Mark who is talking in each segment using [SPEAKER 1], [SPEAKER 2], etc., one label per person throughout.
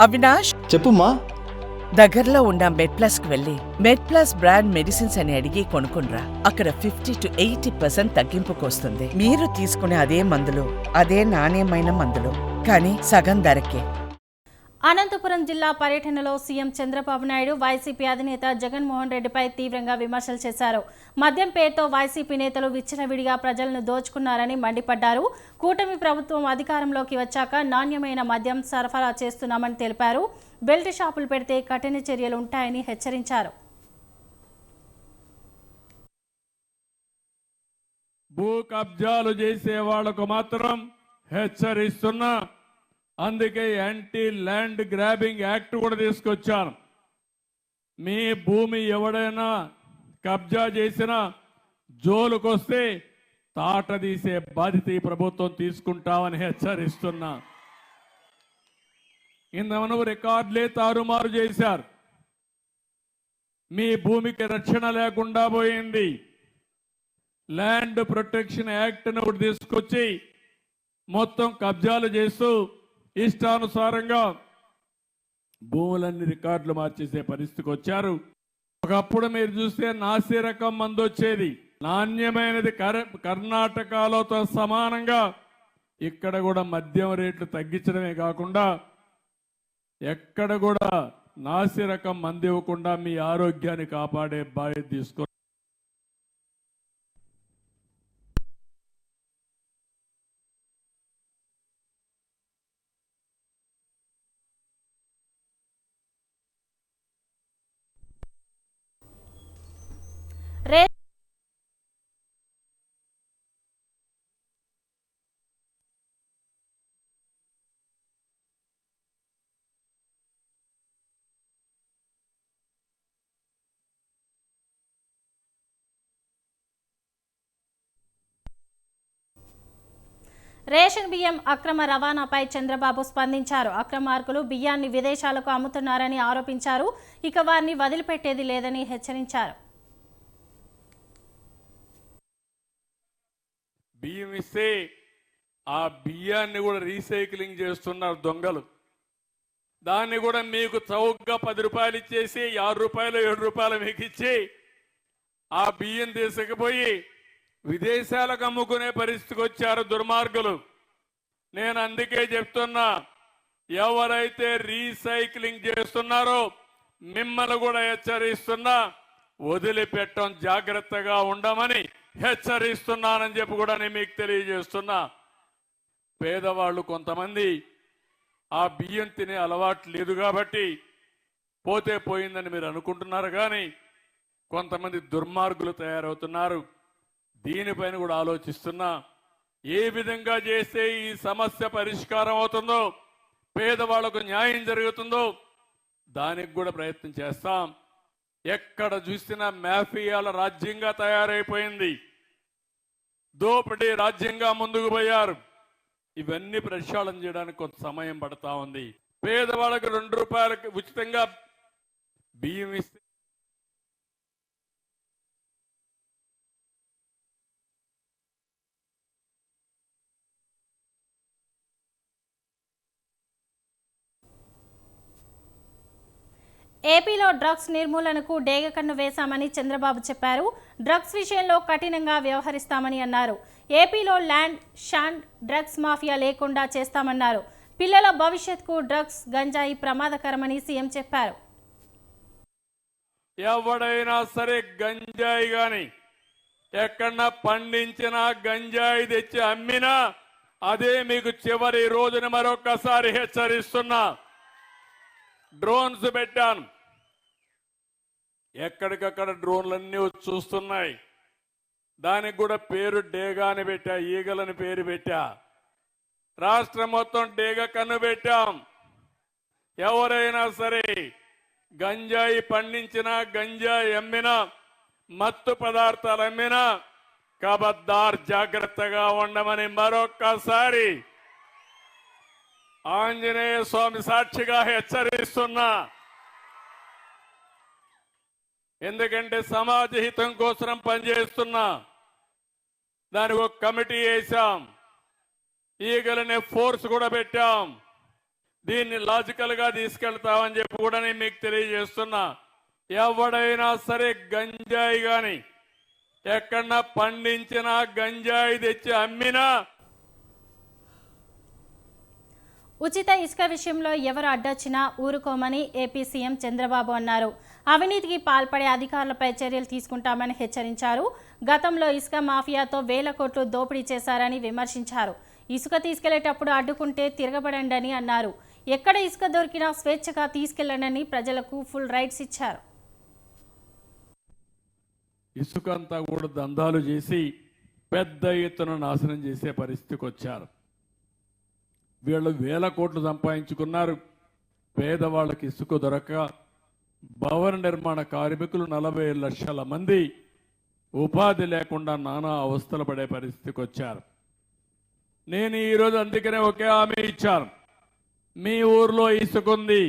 [SPEAKER 1] అవినాష్,
[SPEAKER 2] చెప్పుమా.
[SPEAKER 1] దగ్గరలో ఉన్న మెడ్ప్లస్ కు వెళ్ళి మెడ్ప్లస్ బ్రాండ్ మెడిసిన్స్ అని అడిగి కొనుక్కునరా. అక్కడ 50 to 80% తగ్గింపుకు వస్తుంది. మీరు తీసుకునే అదే మందులు, అదే నాణ్యమైన మందులు, కానీ సగం ధరకే.
[SPEAKER 3] అనంతపురం జిల్లా పర్యటనలో సీఎం చంద్రబాబు నాయుడు వైసీపీ అధినేత జగన్మోహన్ రెడ్డిపై తీవ్రంగా విమర్శలు చేశారు. మద్యం పేరుతో వైసీపీ నేతలు విచ్చలవిడిగా ప్రజలను దోచుకున్నారని మండిపడ్డారు. కూటమి ప్రభుత్వం అధికారంలోకి వచ్చాక నాణ్యమైన మద్యం సరఫరా చేస్తున్నామని తెలిపారు. బెల్ట్ షాపులు పెడితే కఠిన చర్యలు ఉంటాయని హెచ్చరించారు.
[SPEAKER 4] భూ కబ్జాలు చేసే వాళ్లకు మాత్రం హెచ్చరిస్తున్నా. అందుకే యాంటీ ల్యాండ్ గ్రాబింగ్ యాక్ట్ కూడా తీసుకొచ్చాను. మీ భూమి ఎవడైనా కబ్జా చేసినా జోలుకొస్తే తాట తీసే బాధ్యత ఈ ప్రభుత్వం తీసుకుంటామని హెచ్చరిస్తున్నా. ఇంతవరకు రికార్డులే తారుమారు చేశారు. మీ భూమికి రక్షణ లేకుండా పోయింది. ల్యాండ్ ప్రొటెక్షన్ యాక్ట్ను ఒకటి తీసుకొచ్చి మొత్తం కబ్జాలు చేస్తూ ఇష్టానుసారంగా భూములన్నీ రికార్డులు మార్చేసే పరిస్థితికి వచ్చారు. ఒకప్పుడు మీరు చూస్తే నాసి రకం మందు వచ్చేది, నాణ్యమైనది కర్ణాటకలో సమానంగా ఇక్కడ కూడా మద్యం రేట్లు తగ్గించడమే కాకుండా ఎక్కడ కూడా నాసి రకం మందు ఇవ్వకుండా మీ ఆరోగ్యాన్ని కాపాడే బాధ్యత తీసుకున్నారు.
[SPEAKER 3] రేషన్ బియ్యం అక్రమ రవాణాపై చంద్రబాబు స్పందించారు. అక్రమార్కులు బియ్యాన్ని విదేశాలకు అమ్ముతున్నారని ఆరోపించారు. ఇక వారిని వదిలిపెట్టేది లేదని హెచ్చరించారు.
[SPEAKER 4] బియ్యం ఇస్తే ఆ బియ్యాన్ని కూడా రీసైక్లింగ్ చేస్తున్నారు దొంగలు. దాన్ని కూడా మీకు చౌకగా 10 రూపాయలు ఇచ్చేసి 6 రూపాయలు 7 రూపాయలు మీకు ఇచ్చి ఆ బియ్యం తీసుకుపోయి విదేశాలకు అమ్ముకునే పరిస్థితికి వచ్చారు దుర్మార్గులు. నేను అందుకే చెప్తున్నా, ఎవరైతే రీసైక్లింగ్ చేస్తున్నారో మిమ్మల్ని కూడా హెచ్చరిస్తున్నా, వదిలిపెట్టడం జాగ్రత్తగా ఉండమని హెచ్చరిస్తున్నానని చెప్పి కూడా నేను మీకు తెలియజేస్తున్నా. పేదవాళ్ళు కొంతమంది ఆ బియ్యం తినే అలవాటు లేదు కాబట్టి పోతే పోయిందని మీరు అనుకుంటున్నారు, కానీ కొంతమంది దుర్మార్గులు తయారవుతున్నారు. దీనిపైన కూడా ఆలోచిస్తున్నా. ఏ విధంగా చేస్తే ఈ సమస్య పరిష్కారం అవుతుందో, పేదవాళ్లకు న్యాయం జరుగుతుందో దానికి కూడా ప్రయత్నం చేస్తాం. ఎక్కడ చూసినా మాఫియాల రాజ్యంగా తయారైపోయింది, దోపిడీ రాజ్యంగా ముందుకు పోయారు. ఇవన్నీ ప్రక్షాళన చేయడానికి కొంత సమయం పడతా ఉంది. పేదవాళ్ళకు 2 రూపాయలకి ఉచితంగా బియ్యం ఇస్తే
[SPEAKER 3] ఏపీలో డ్రగ్స్ నిర్మూలనకు డేగకన్ను వేశామని చంద్రబాబు చెప్పారు. డ్రగ్స్ విషయంలో కఠినంగా వ్యవహరిస్తామని అన్నారు. ఏపీలో ల్యాండ్ షాండ్ డ్రగ్స్ మాఫియా లేకుండా చేస్తామన్నారు. పిల్లల భవిష్యత్తుకు డ్రగ్స్ గంజాయి ప్రమాదకరమని సీఎం చెప్పారు.
[SPEAKER 4] ఎవడైనా సరే గంజాయి గాని ఎక్కడన్నా పండించిన గంజాయి తెచ్చి అమ్మినా అదే మీకు చివరి రోజున మరొకసారి హెచ్చరిస్తున్నా. డ్రోన్స్ పెట్టాను, ఎక్కడికక్కడ డ్రోన్లన్నీ చూస్తున్నాయి. దానికి కూడా పేరు డేగా అని పెట్టా, ఈగలని పేరు పెట్టా. రాష్ట్రం మొత్తం డేగ కన్ను పెట్టాం. ఎవరైనా సరే గంజాయి పండించినా, గంజాయి అమ్మినా, మత్తు పదార్థాలు అమ్మినా కబద్దార్ జాగ్రత్తగా ఉండమని మరొక్కసారి ఆంజనేయ స్వామి సాక్షిగా హెచ్చరిస్తున్నా. ఎందుకంటే సమాజ హితం కోసం పనిచేస్తున్నా. దానికి ఒక కమిటీ వేశాం, ఈగలనే ఫోర్స్ కూడా పెట్టాం. దీన్ని లాజికల్ గా తీసుకెళ్తామని చెప్పి కూడా నేను మీకు తెలియజేస్తున్నా. ఎవడైనా సరే గంజాయి గాని ఎక్కడన్నా పండించిన గంజాయి తెచ్చి అమ్మినా
[SPEAKER 3] ఉచిత ఇసుక విషయంలో ఎవరు అడ్డొచ్చినా ఊరుకోమని ఏపీ సీఎం చంద్రబాబు అన్నారు. అవినీతికి పాల్పడే అధికారులపై చర్యలు తీసుకుంటామని హెచ్చరించారు. గతంలో ఇసుక మాఫియాతో వేల కోట్లు దోపిడీ చేశారని విమర్శించారు. ఇసుక తీసుకెళ్లేటప్పుడు అడ్డుకుంటే తిరగబడండి అని అన్నారు. ఎక్కడ ఇసుక దొరికినా స్వేచ్ఛగా తీసుకెళ్లండి ప్రజలకు ఫుల్ రైట్స్ ఇచ్చారు.
[SPEAKER 4] ఇసుక అంతా కూడా దందాలు చేసి పెద్ద ఎత్తున నాశనం చేసే పరిస్థితికి వచ్చారు. వీళ్ళు వేల కోట్లు సంపాదించుకున్నారు. పేదవాళ్ళకి ఇసుక దొరక భవన నిర్మాణ కార్మికులు 40 లక్షల మంది ఉపాధి లేకుండా నానా అవస్థలు పడే పరిస్థితికి వచ్చారు. నేను ఈరోజు అందుకనే ఒకే హామీ ఇచ్చాను. మీ ఊర్లో ఇసుకుంది,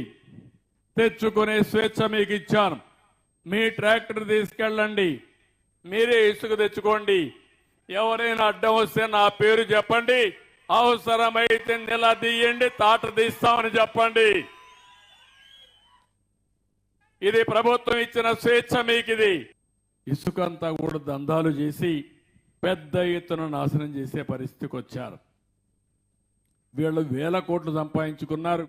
[SPEAKER 4] తెచ్చుకునే స్వేచ్ఛ మీకు ఇచ్చాను. మీ ట్రాక్టర్ తీసుకెళ్ళండి, మీరే ఇసుక తెచ్చుకోండి. ఎవరైనా అడ్డం వస్తే నా పేరు చెప్పండి, అవసరమైతే నిలదీయండి, తాట తీస్తామని చెప్పండి. ఇది ప్రభుత్వం ఇచ్చిన స్వేచ్ఛ మీకు. ఇది ఇసుక అంతా కూడా దందాలు చేసి పెద్ద ఎత్తున నాశనం చేసే పరిస్థితికి వచ్చారు. వీళ్ళు వేల కోట్లు సంపాదించుకున్నారు.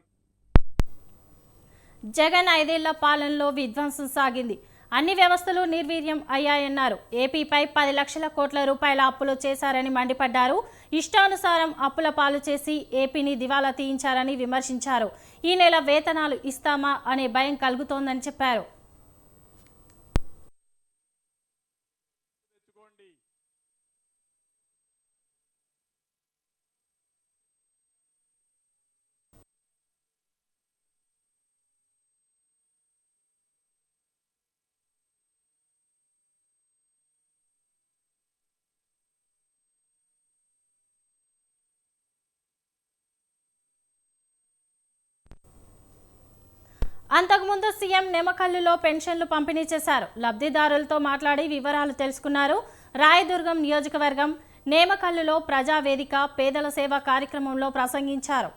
[SPEAKER 3] జగన్ 5 ఏళ్ల పాలనలో విధ్వంసం సాగింది. అన్ని వ్యవస్థలు నిర్వీర్యం అయ్యాయన్నారు. ఏపీపై 10 లక్షల కోట్ల రూపాయల అప్పులు చేశారని మండిపడ్డారు. ఇష్టానుసారం అప్పుల పాలు చేసి ఏపీని దివాలా తీయించారని విమర్శించారు. ఈ నెల వేతనాలు ఇస్తామా అనే భయం కలుగుతోందని చెప్పారు. అంతకుముందు సీఎం నిమ్మకల్లులో పెన్షన్లు పంపిణీ చేశారు. లబ్ధిదారులతో మాట్లాడి వివరాలు తెలుసుకున్నారు. రాయదుర్గం నియోజకవర్గం నేమకల్లులో ప్రజావేదిక పేదల సేవ కార్యక్రమంలో ప్రసంగించారు.